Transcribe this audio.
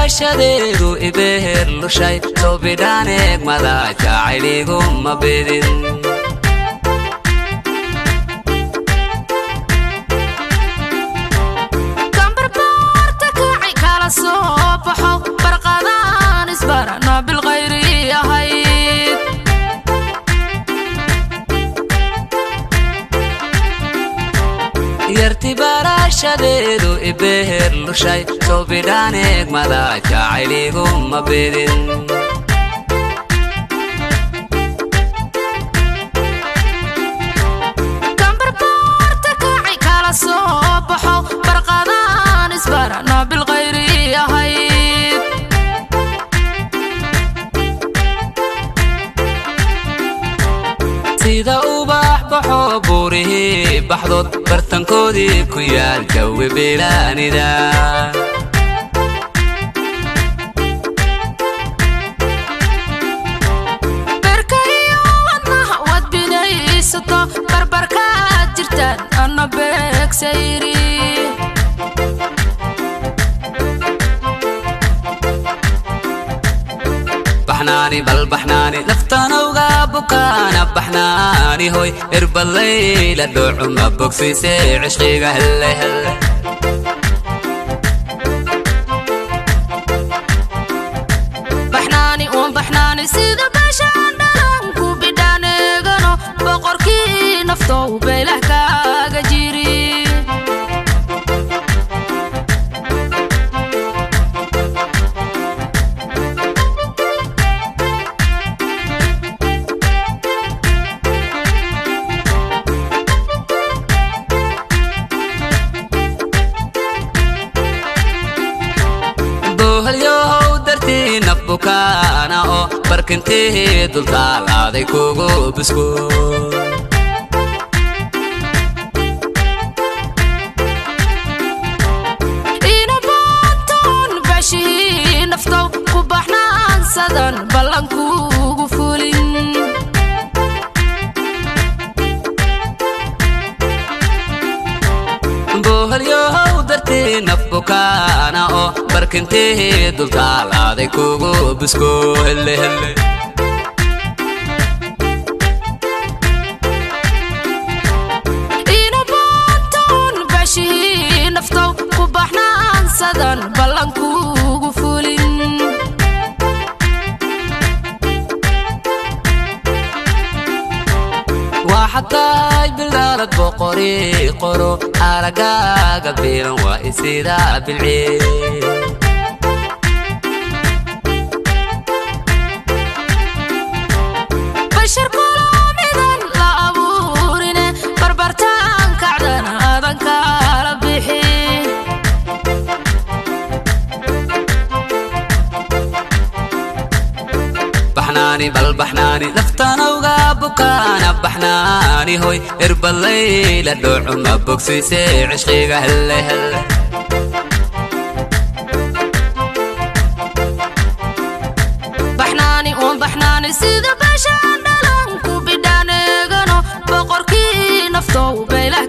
barashadeedu ibeher lushay soo bidhaaneeg mada jacayligu ma bidin kambarbaarta kacay kala soo baxo barqadaan isbarana bilkhayri ahayd yarti barashadeedu ibeher lushay soo bidhaaneeg mada jacayligu ma bidin kambarbaarta kacay kala soo baxo barqadaan isbarana bilkhayri ahayd sida ubax baxo buurihii baxdood bartankoodii ku yaal jawi bilaanida berkayo wadnaha wad binaysato barbarkaad jirtaan ana beegsayri baxnaani bal baxnaani naftanowga bukaana baxnaani hoy irballayla dhoocuma bogsiisee cishqiga helle helle baxnaani uun baxnaani sida bashaan dhalan ku bidhaaneegano boqorkii naftow beelah kaaga jiri bohalyohow dartii naf bukaana oo barkintii dultaalaaday kugu bisko ina baantoon bashihii naftow ku baxnaansadan ballankuugu fulin bohalyohow dartii naf bukaana oo barkintii dultaalaaday kugu bisko helle helle ina baantoon bashihii naftow ku baxnaansadan ballankuugu fulin waxataay bildaalad boqori qoro aragaaga biilan waa isida bilcee bashar kulamidan la abuurine barbartaan kacdan aadan kala bixi baxnaani bal baxnaani naftanowga bukaana baxnaani hoy irballayla dhoocuma bogsiisee cishqiga helle helle baxnaani uun baxnaani sida bashaan dhalan ku bidhaaneegano boqorkii naftow beelah